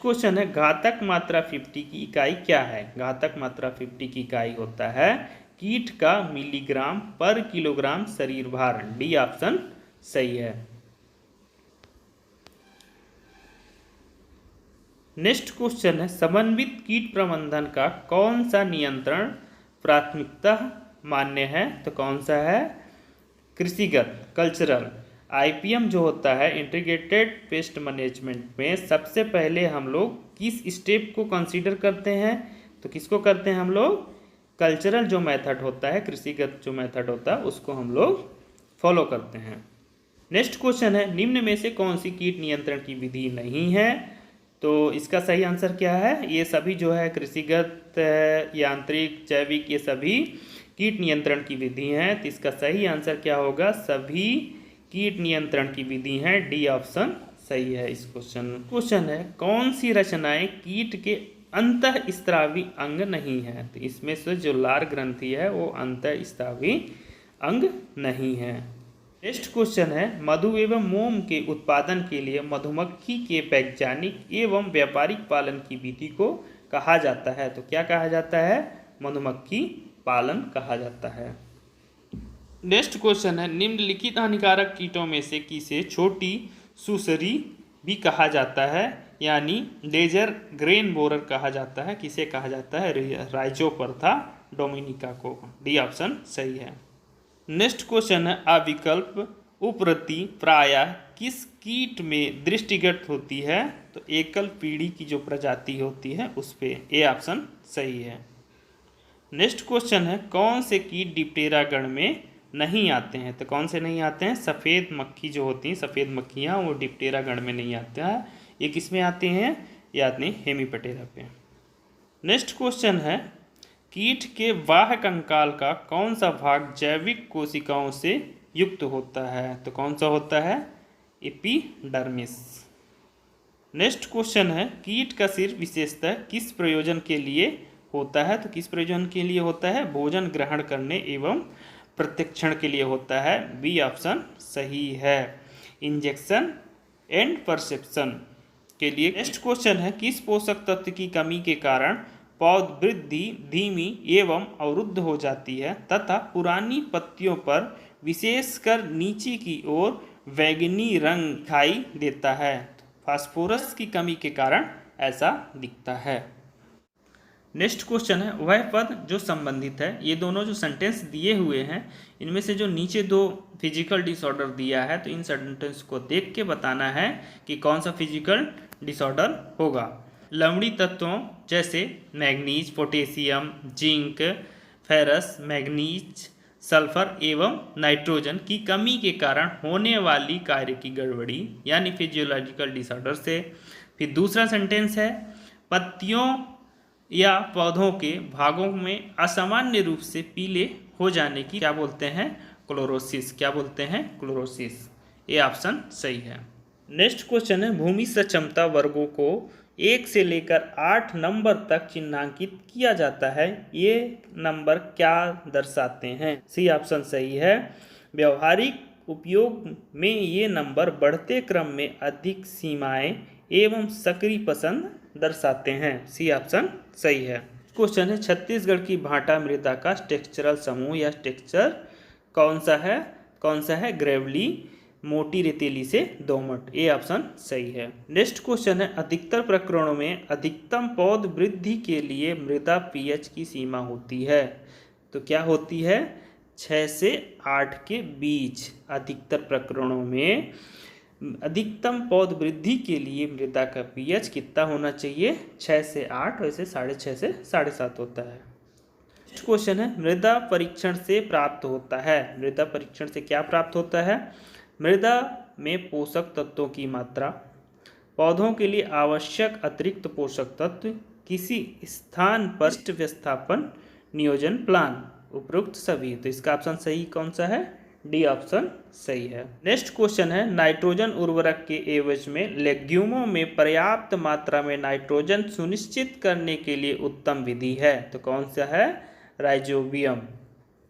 Question है घातक मात्रा 50 की इकाई क्या है। घातक मात्रा 50 की इकाई होता है कीट का मिलीग्राम पर किलोग्राम शरीर भार। डी ऑप्शन सही है। नेक्स्ट क्वेश्चन है समन्वित कीट प्रबंधन का कौन सा नियंत्रण प्राथमिकता मान्य है। तो कौन सा है, कृषिगत कल्चरल। आईपीएम जो होता है इंटीग्रेटेड पेस्ट मैनेजमेंट में सबसे पहले हम लोग किस स्टेप को कंसीडर करते हैं। तो किसको करते हैं हम लोग, कल्चरल जो मेथड होता है, कृषिगत जो मेथड होता है उसको हम लोग फॉलो करते हैं। नेक्स्ट क्वेश्चन है निम्न में से कौन सी कीट नियंत्रण की विधि नहीं है। तो इसका सही आंसर क्या है, ये सभी जो है कृषिगत, यांत्रिक, जैविक, ये सभी कीट नियंत्रण की विधि हैं। तो इसका सही आंसर क्या होगा, सभी कीट नियंत्रण की विधि हैं। डी ऑप्शन सही है इस क्वेश्चन है कौन सी रचनाएं कीट के अंतःस्रावी अंग नहीं है। तो इसमें से जो लार ग्रंथि है वो अंतःस्रावी अंग नहीं है। नेक्स्ट क्वेश्चन है मधु एवं मोम के उत्पादन के लिए मधुमक्खी के वैज्ञानिक एवं व्यापारिक पालन की विधि को कहा जाता है। तो क्या कहा जाता है, मधुमक्खी पालन कहा जाता है। नेक्स्ट क्वेश्चन है निम्नलिखित हानिकारक कीटों में से किसे छोटी सुसरी भी कहा जाता है, यानी लेजर ग्रेन बोरर कहा जाता है। किसे कहा जाता है, राइजोपरथा डोमिनिका को। डी ऑप्शन सही है। नेक्स्ट क्वेश्चन है अविकल्प उपरति प्रायः किस कीट में दृष्टिगत होती है। तो एकल पीढ़ी की जो प्रजाति होती है उस पे। ए ऑप्शन सही है। नेक्स्ट क्वेश्चन है कौन से कीट डिप्टेरा गण में नहीं आते हैं। तो कौन से नहीं आते हैं, सफ़ेद मक्खी जो होती हैं, सफ़ेद मक्खियाँ वो डिप्टेरा गण में नहीं आते हैं। ये किस में आते हैं, ये आते हैं हेमीपटेरा पे। नेक्स्ट क्वेश्चन है कीट के बाह्य कंकाल का कौन सा भाग जैविक कोशिकाओं से युक्त होता है। तो कौन सा होता है, एपिडर्मिस। नेक्स्ट क्वेश्चन है कीट का सिर विशेषतः किस प्रयोजन के लिए होता है। तो किस प्रयोजन के लिए होता है, भोजन ग्रहण करने एवं प्रत्यक्षण के लिए होता है। बी ऑप्शन सही है, इंजेक्शन एंड परसेप्शन के लिए। नेक्स्ट क्वेश्चन है किस पोषक तत्व की कमी के कारण पौध वृद्धि धीमी एवं अवरुद्ध हो जाती है तथा पुरानी पत्तियों पर विशेषकर नीचे की ओर बैंगनी रंग दिखाई देता है। फास्फोरस की कमी के कारण ऐसा दिखता है। नेक्स्ट क्वेश्चन है वह पद जो संबंधित है। ये दोनों जो सेंटेंस दिए हुए हैं इनमें से जो नीचे दो फिजिकल डिसऑर्डर दिया है तो इन सेंटेंस को देख के बताना है कि कौन सा फिजिकल डिसऑर्डर होगा। लवणीय तत्वों जैसे manganese, potassium, zinc, ferrous, manganese, sulphur एवं नाइट्रोजन की कमी के कारण होने वाली कार्य की गड़बड़ी यानी फिजियोलॉजिकल डिसऑर्डर से। फिर दूसरा सेंटेंस है पत्तियों या पौधों के भागों में असामान्य रूप से पीले हो जाने की क्या बोलते हैं, क्लोरोसिस। क्या बोलते हैं, क्लोरोसिस। ये ऑप्शन सही है। नेक्स्ट क्वेश्चन है भूमि सक्षमता वर्गों को 1 से लेकर 8 नंबर तक चिन्हांकित किया जाता है। ये नंबर क्या दर्शाते हैं। सी ऑप्शन सही है, व्यवहारिक उपयोग में ये नंबर बढ़ते क्रम में अधिक सीमाएं एवं सक्रिय पसंद दर्शाते हैं। सी ऑप्शन सही है। क्वेश्चन है छत्तीसगढ़ की भाटा मृदा का टेक्सचरल समूह या टेक्सचर कौन सा है, ग्रेवली, मोटी रेतीली से दोमट। ए ऑप्शन सही है। नेक्स्ट क्वेश्चन है अधिकतर प्रकरणों में अधिकतम पौध वृद्धि के लिए मृदा पीएच की सीमा होती है। तो क्या होती है, 6 से 8 के बीच। अधिकतर प्रकरणों में अधिकतम पौध वृद्धि के लिए मृदा का पीएच कितना होना चाहिए, 6 से 8, वैसे 6.5 से 7.5 होता है। नेक्स्ट क्वेश्चन है मृदा परीक्षण से प्राप्त होता है। मृदा परीक्षण से क्या प्राप्त होता है, मृदा में पोषक तत्वों की मात्रा, पौधों के लिए आवश्यक अतिरिक्त पोषक तत्व, किसी स्थान पर व्यवस्थापन नियोजन प्लान, उपरोक्त सभी। तो इसका ऑप्शन सही कौन सा है, डी ऑप्शन सही है। नेक्स्ट क्वेश्चन है नाइट्रोजन उर्वरक के एवज में लेग्यूमों में पर्याप्त मात्रा में नाइट्रोजन सुनिश्चित करने के लिए उत्तम विधि है। तो कौन सा है, राइजोबियम।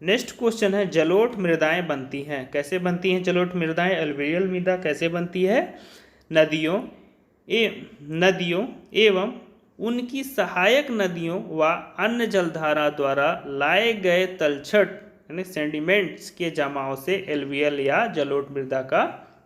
नेक्स्ट क्वेश्चन है जलोढ़ मृदाएं बनती हैं। कैसे बनती हैं जलोढ़ मृदाएं, एल्वियल मृदा कैसे बनती है, नदियों नदियों एवं उनकी सहायक नदियों व अन्य जलधारा द्वारा लाए गए तलछट यानी सेडिमेंट्स के जमाव से एलवीएल या जलोढ़ मृदा का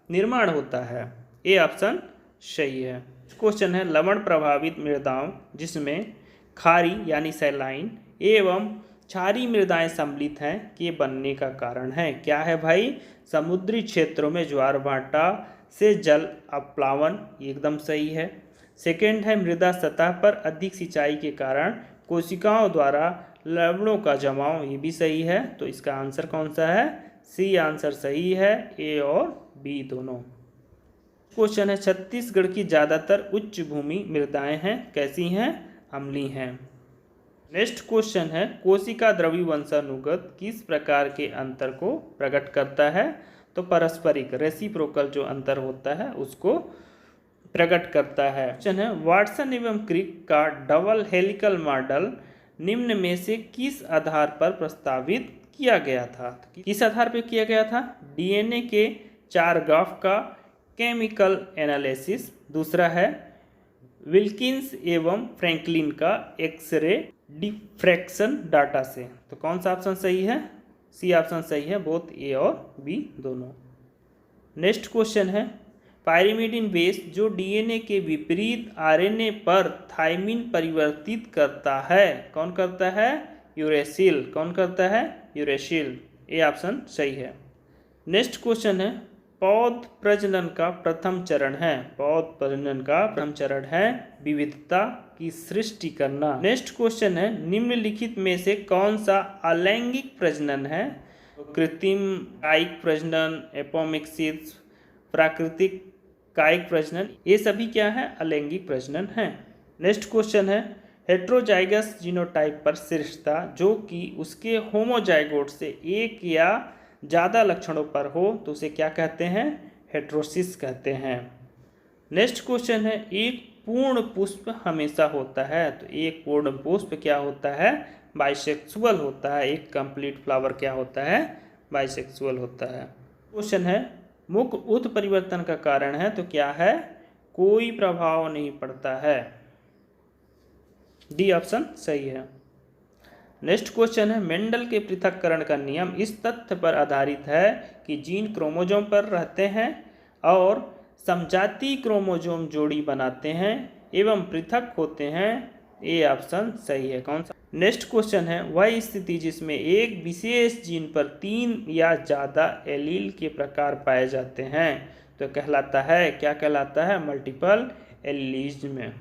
निर्माण होता है। ए ऑप्शन सही है। क्वेश्चन है लवण प्रभावित मृदाओं जिसमें खारी यानी सैलाइन एवं क्षारीय मृदाएं सम्मिलित हैं के बनने का कारण है। क्या है भाई? समुद्री क्षेत्रों में ज्वार भाटा से जल अपलावन, एकदम सही है। सेकेंड है मृदा सतह पर अधिक सिंचाई के कारण कोशिकाओं द्वारा लवणों का जमाव, ये भी सही है। तो इसका आंसर कौन सा है? सी आंसर सही है, ए और बी दोनों। क्वेश्चन है छत्तीसगढ़ की ज़्यादातर उच्च भूमि मृदाएं हैं, कैसी हैं? अम्लीय हैं। नेक्स्ट क्वेश्चन है कोशिका द्रव्य वंशानुगत किस प्रकार के अंतर को प्रकट करता है? तो पारस्परिक रेसिप्रोकल जो अंतर होता है उसको प्रकट करता है। क्वेश्चन है वाटसन एवं क्रिक का डबल हेलिकल मॉडल निम्न में से किस आधार पर प्रस्तावित किया गया था? किस आधार पर किया गया था? डीएनए के 4 ग्राफ का केमिकल एनालिसिस। दूसरा है विल्किंस एवं फ्रैंकलिन का एक्सरे डिफ्रैक्शन डाटा से। तो कौन सा ऑप्शन सही है? सी ऑप्शन सही है, बोथ ए और बी दोनों। नेक्स्ट क्वेश्चन है पायरिमिडिन बेस जो डीएनए के विपरीत आरएनए पर थाइमिन परिवर्तित करता है, कौन करता है? यूरेसिल। कौन करता है? यूरेसिल। ए ऑप्शन सही है। नेक्स्ट क्वेश्चन है पौध प्रजनन का प्रथम चरण है। पौध प्रजनन का प्रथम चरण है विविधता की सृष्टि करना। नेक्स्ट क्वेश्चन है निम्नलिखित में से कौन सा अलैंगिक प्रजनन है? कृत्रिम कायिक प्रजनन, एपोमिक्सिस, प्राकृतिक कायिक प्रजनन, ये सभी क्या है? अलैंगिक प्रजनन है। नेक्स्ट क्वेश्चन है हेट्रोजाइगस जीनोटाइप पर शीर्षता जो कि उसके होमोजाइगोट से एक या ज़्यादा लक्षणों पर हो तो उसे क्या कहते हैं? हेट्रोसिस कहते हैं। नेक्स्ट क्वेश्चन है एक पूर्ण पुष्प हमेशा होता है। तो एक पूर्ण पुष्प क्या होता है? बाइसेक्सुअल होता है। एक कंप्लीट फ्लावर क्या होता है? बाइसेक्सुअल होता है। क्वेश्चन है मुख उत्परिवर्तन का कारण है। तो क्या है? कोई प्रभाव नहीं पड़ता है। डी ऑप्शन सही है। नेक्स्ट क्वेश्चन है मेंडल के पृथक्करण का नियम इस तथ्य पर आधारित है कि जीन क्रोमोजोम पर रहते हैं और समजातीय क्रोमोजोम जोड़ी बनाते हैं एवं पृथक होते हैं। ए ऑप्शन सही है। कौन सा? नेक्स्ट क्वेश्चन है वह स्थिति जिसमें एक विशेष जीन पर 3 या ज़्यादा एलील के प्रकार पाए जाते हैं तो कहलाता है, क्या कहलाता है? मल्टीपल एलीलिज्म।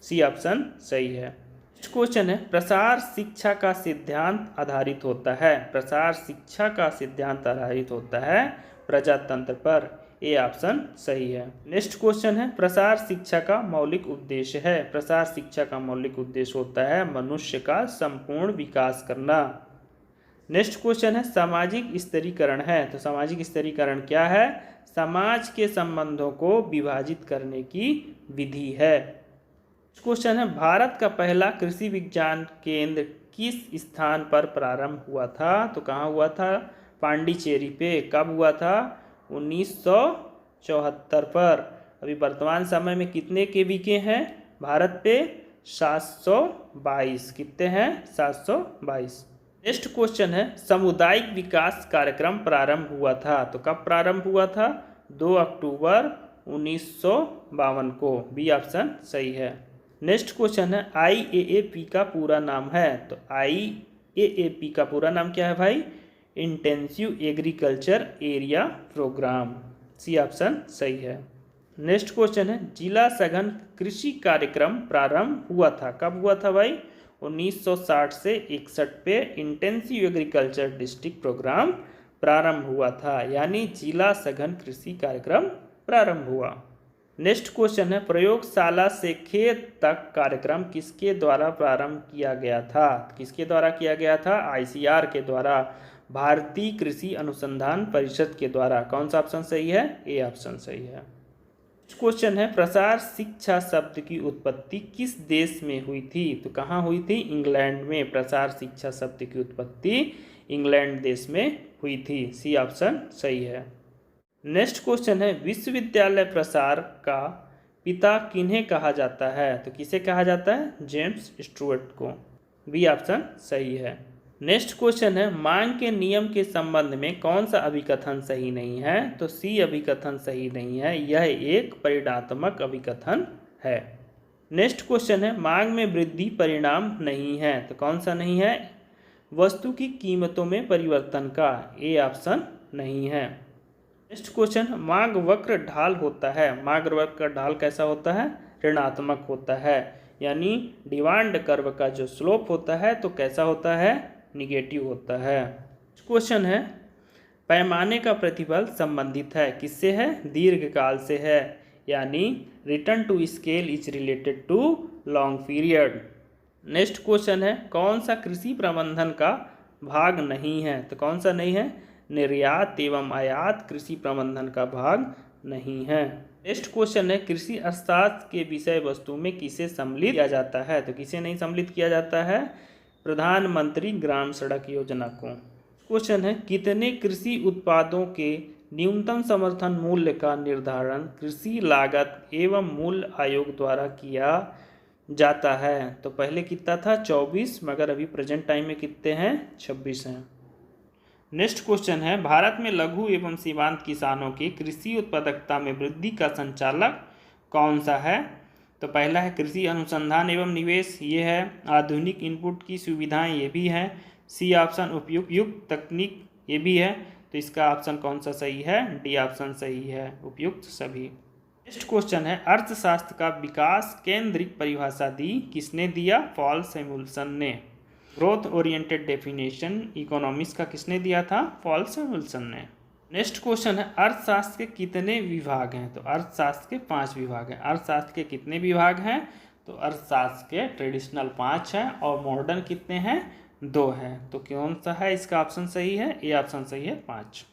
सी ऑप्शन सही है। नेक्स्ट क्वेश्चन है प्रसार शिक्षा का सिद्धांत आधारित होता है। प्रसार शिक्षा का सिद्धांत आधारित होता है प्रजातंत्र पर। ए ऑप्शन सही है। नेक्स्ट क्वेश्चन है प्रसार शिक्षा का मौलिक उद्देश्य है। प्रसार शिक्षा का मौलिक उद्देश्य होता है मनुष्य का संपूर्ण विकास करना। नेक्स्ट क्वेश्चन है सामाजिक स्तरीकरण है। तो सामाजिक स्तरीकरण क्या है? समाज के संबंधों को विभाजित करने की विधि है। क्वेश्चन है भारत का पहला कृषि विज्ञान केंद्र किस स्थान पर प्रारंभ हुआ था? तो कहाँ हुआ था? पांडिचेरी पे। कब हुआ था? 1974 पर। अभी वर्तमान समय में कितने केवीके हैं भारत पे? 722। कितने हैं? 722। नेक्स्ट क्वेश्चन है सामुदायिक विकास कार्यक्रम प्रारंभ हुआ था। तो कब प्रारंभ हुआ था? 2 अक्टूबर 1952 को। बी ऑप्शन सही है। नेक्स्ट क्वेश्चन है IAAP का पूरा नाम है। तो IAAP का पूरा नाम क्या है भाई? Intensive agriculture area programme. C option सही है। नेक्स्ट क्वेश्चन है जिला सघन कृषि कार्यक्रम प्रारंभ हुआ था। कब हुआ था भाई? 1960 से 61 पे इंटेंसिव एग्रीकल्चर डिस्ट्रिक्ट प्रोग्राम प्रारंभ हुआ था, यानी जिला सघन कृषि कार्यक्रम प्रारंभ हुआ। नेक्स्ट क्वेश्चन है प्रयोगशाला से खेत तक कार्यक्रम किसके द्वारा प्रारंभ किया गया था? किसके द्वारा किया गया था? ICR के द्वारा, भारतीय कृषि अनुसंधान परिषद के द्वारा। कौन सा ऑप्शन सही है? ए ऑप्शन सही है। क्वेश्चन है प्रसार शिक्षा शब्द की उत्पत्ति किस देश में हुई थी? तो कहाँ हुई थी? इंग्लैंड में। प्रसार शिक्षा शब्द की उत्पत्ति इंग्लैंड देश में हुई थी। सी ऑप्शन सही है। नेक्स्ट क्वेश्चन है विश्वविद्यालय प्रसार का पिता किन्हें कहा जाता है? तो किसे कहा जाता है? जेम्स स्टुअर्ट को। बी ऑप्शन सही है। नेक्स्ट क्वेश्चन है, मांग के नियम के संबंध में कौन सा अभिकथन सही नहीं है? तो सी अभिकथन सही नहीं है, यह एक परिणामात्मक अभिकथन है। नेक्स्ट क्वेश्चन है, मांग में वृद्धि परिणाम नहीं है, तो कौन सा नहीं है? वस्तु की कीमतों में परिवर्तन का, ए ऑप्शन नहीं है। नेक्स्ट क्वेश्चन, मांग वक्र ढाल होता है, मांग वक्र का ढाल कैसा होता है? ऋणात्मक होता है, यानी डिमांड कर्व का जो स्लोप होता है तो कैसा होता है? निगेटिव होता है। क्वेश्चन है, पैमाने का प्रतिफल संबंधित है, किससे है? दीर्घकाल से है, यानी return to scale is related to long period. Next question है, कौन सा कृषि प्रबंधन का भाग नहीं है? तो कौन सा नहीं है? निर्यात एवं आयात कृषि प्रबंधन का भाग नहीं है। नेक्स्ट क्वेश्चन है, कृषि अर्थशास्त्र के विषय वस्तु में किसे सम्मिलित किया जाता है? तो किसे नहीं सम्मिलित किया जाता है? प्रधानमंत्री ग्राम सड़क योजना को। क्वेश्चन है, कितने कृषि उत्पादों के न्यूनतम समर्थन मूल्य का निर्धारण कृषि लागत एवं मूल्य आयोग द्वारा किया जाता है? तो पहले कितना था? 24, मगर अभी प्रेजेंट टाइम में कितने हैं? 26 हैं। नेक्स्ट क्वेश्चन है, भारत में लघु एवं सीमांत किसानों की कृषि उत्पादकता में वृद्धि का संचालक कौन सा है? तो पहला है कृषि अनुसंधान एवं निवेश, ये है। आधुनिक इनपुट की सुविधाएं, ये भी है। सी ऑप्शन उपयुक्त तकनीक, ये भी है। तो इसका ऑप्शन कौन सा सही है? डी ऑप्शन सही है, उपयुक्त सभी। नेक्स्ट क्वेश्चन है, अर्थशास्त्र का विकास केंद्रित परिभाषा दी, किसने दिया? पॉल सैमुअल्सन ने। ग्रोथ ओरिएंटेड डेफिनेशन इकोनॉमिक्स का किसने दिया था? पॉल सैमुअल्सन ने। नेक्स्ट क्वेश्चन है, अर्थशास्त्र के कितने विभाग हैं? तो अर्थशास्त्र के 5 विभाग हैं। अर्थशास्त्र के कितने विभाग हैं? तो अर्थशास्त्र के ट्रेडिशनल 5 हैं और मॉडर्न कितने हैं? 2 हैं। तो कौन सा है इसका ऑप्शन सही है? ए ऑप्शन सही है, 5।